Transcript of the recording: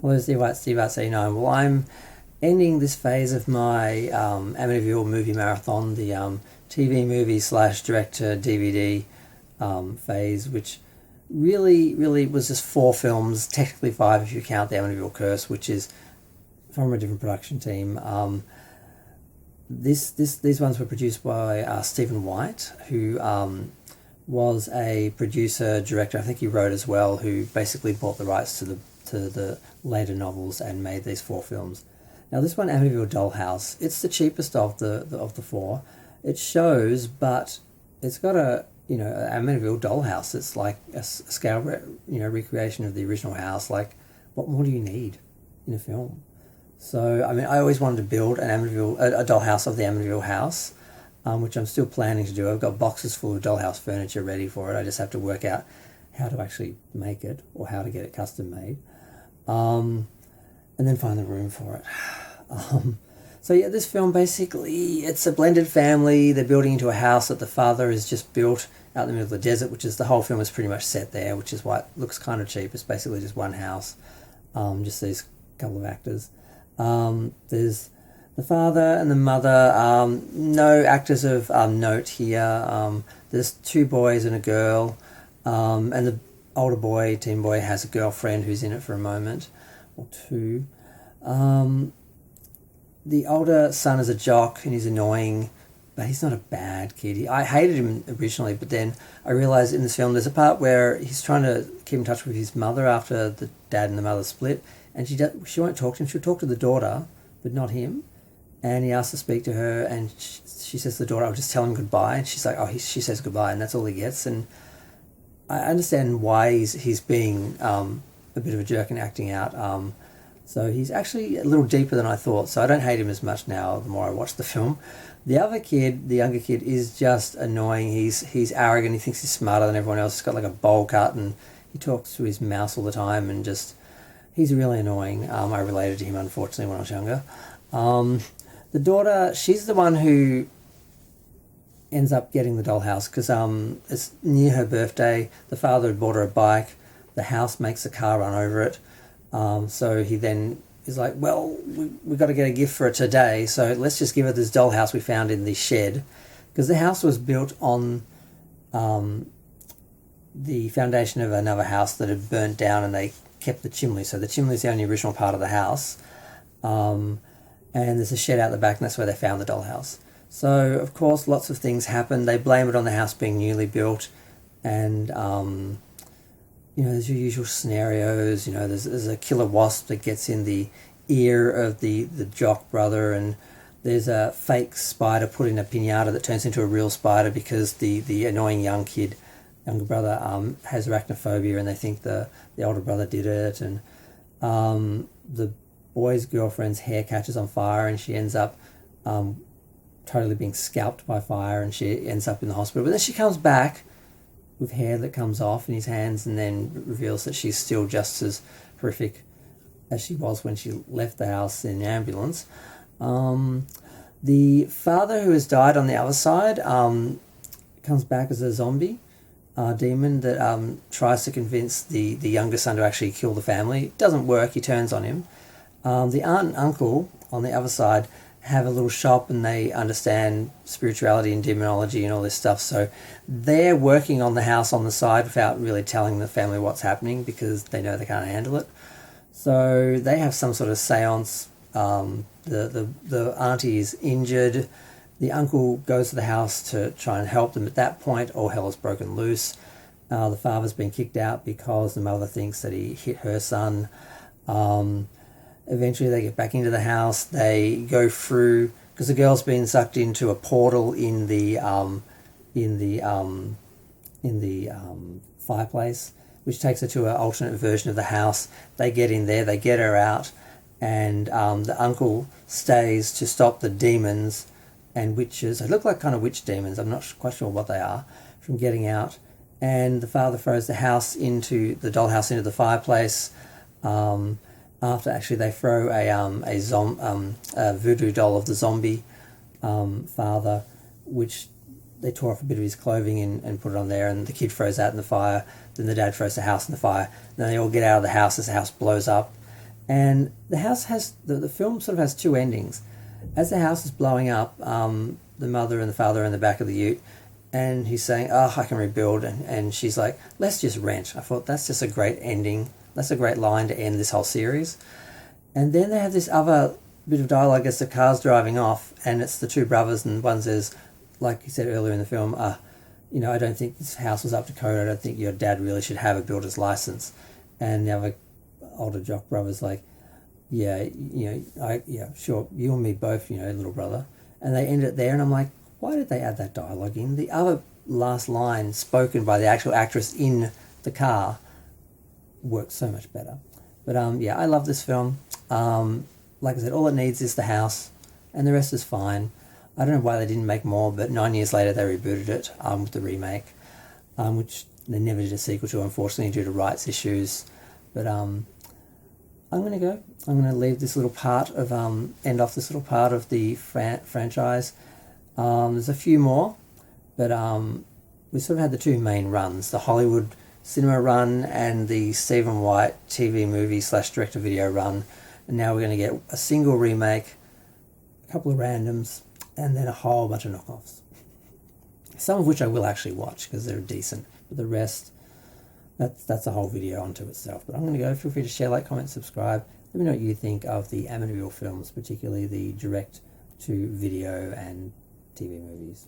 Hello, Steve White, Steve Arts 89. Well, I'm ending this phase of my Amityville movie marathon, the TV movie slash director DVD phase, which really was just 4 films, technically 5 if you count the Amityville Curse, which is from a different production team. These ones were produced by Stephen White, who was a producer, director, I think he wrote as well, who basically bought the rights to the later novels and made these 4 films. Now this one, Amityville Dollhouse, it's the cheapest of the 4. It shows, but it's got a Amityville Dollhouse. It's like a scale recreation of the original house. Like, what more do you need in a film? So I mean, I always wanted to build a dollhouse of the Amityville house, which I'm still planning to do. I've got boxes full of dollhouse furniture ready for it. I just have to work out how to actually make it or how to get it custom made. And then find the room for it. So yeah, this film basically, it's a blended family. They're building into a house that the father has just built out in the middle of the desert, which is the whole film is pretty much set there, which is why it looks kind of cheap. It's basically just one house, just these couple of actors. There's the father and the mother, no actors of note here. There's 2 boys and a girl, and the older boy, teen boy, has a girlfriend who's in it for a moment or 2. The older son is a jock and he's annoying, but he's not a bad kid. I hated him originally, but then I realised in this film there's a part where he's trying to keep in touch with his mother after the dad and the mother split, and she won't talk to him. She'll talk to the daughter, but not him. And he asks to speak to her, and she says to the daughter, "I'll just tell him goodbye." And she's like, she says goodbye, and that's all he gets. And I understand why he's being a bit of a jerk and acting out. So he's actually a little deeper than I thought. So I don't hate him as much now the more I watch the film. The other kid, the younger kid, is just annoying. He's arrogant. He thinks he's smarter than everyone else. He's got like a bowl cut and he talks to his mouse all the time and he's really annoying. I related to him, unfortunately, when I was younger. The daughter, she's the one who ends up getting the dollhouse because it's near her birthday. The father had bought her a bike. The house makes a car run over it. So he then is like, well, we've got to get a gift for her today, so let's just give her this dollhouse we found in the shed. Because the house was built on the foundation of another house that had burnt down, and they kept the chimney. So the chimney is the only original part of the house. And there's a shed out the back, and that's where they found the dollhouse. So, of course, lots of things happen. They blame it on the house being newly built, and there's your usual scenarios. There's a killer wasp that gets in the ear of the jock brother, and there's a fake spider put in a piñata that turns into a real spider because the annoying younger brother has arachnophobia, and they think the older brother did it. And the boy's girlfriend's hair catches on fire, and she ends up totally being scalped by fire, and she ends up in the hospital. But then she comes back with hair that comes off in his hands, and then reveals that she's still just as horrific as she was when she left the house in the ambulance. The father, who has died on the other side, comes back as a zombie demon that tries to convince the younger son to actually kill the family. It doesn't work. He turns on him. The aunt and uncle on the other side have a little shop, and they understand spirituality and demonology and all this stuff, so they're working on the house on the side without really telling the family what's happening because they know they can't handle it. So they have some sort of seance. The auntie is injured. The uncle goes to the house to try and help them. At that point, all hell is broken loose. The father's been kicked out because the mother thinks that he hit her son. Eventually they get back into the house. They go through, because the girl's been sucked into a portal in the fireplace, which takes her to an alternate version of the house. They get in there, they get her out, and the uncle stays to stop the demons and witches. They look like kind of witch demons, I'm not quite sure what they are, from getting out. And the father throws the dollhouse into the fireplace. After actually they throw a voodoo doll of the zombie father, which they tore off a bit of his clothing and put it on there, and the kid throws that in the fire. Then the dad throws the house in the fire. Then they all get out of the house as the house blows up, And the house has, the film sort of has two endings. As the house is blowing up, the mother and the father are in the back of the ute, and he's saying, oh, I can rebuild, and she's like, let's just rent. I thought, that's just a great ending. That's a great line to end this whole series. And then they have this other bit of dialogue as the car's driving off, and it's the two brothers, and one says, like you said earlier in the film, I don't think this house was up to code. I don't think your dad really should have a builder's license. And the other older jock brother's like, yeah, sure, you and me both, little brother. And they end it there, and I'm like, why did they add that dialogue in? The other last line spoken by the actual actress in the car works so much better. But I love this film. Like I said, all it needs is the house, and the rest is fine. I don't know why they didn't make more, but 9 years later they rebooted it with the remake, which they never did a sequel to, unfortunately, due to rights issues. But I'm going to leave this little part of, end off this little part of the franchise. There's a few more, but we sort of had the two main runs, the Hollywood cinema run and the Stephen White TV movie / direct-to-video run. And now we're going to get a single remake, a couple of randoms, and then a whole bunch of knockoffs. Some of which I will actually watch because they're decent, but the rest, that's a whole video unto itself. But I'm going to go. Feel free to share, like, comment, subscribe. Let me know what you think of the Amityville films, particularly the direct-to-video and TV movies.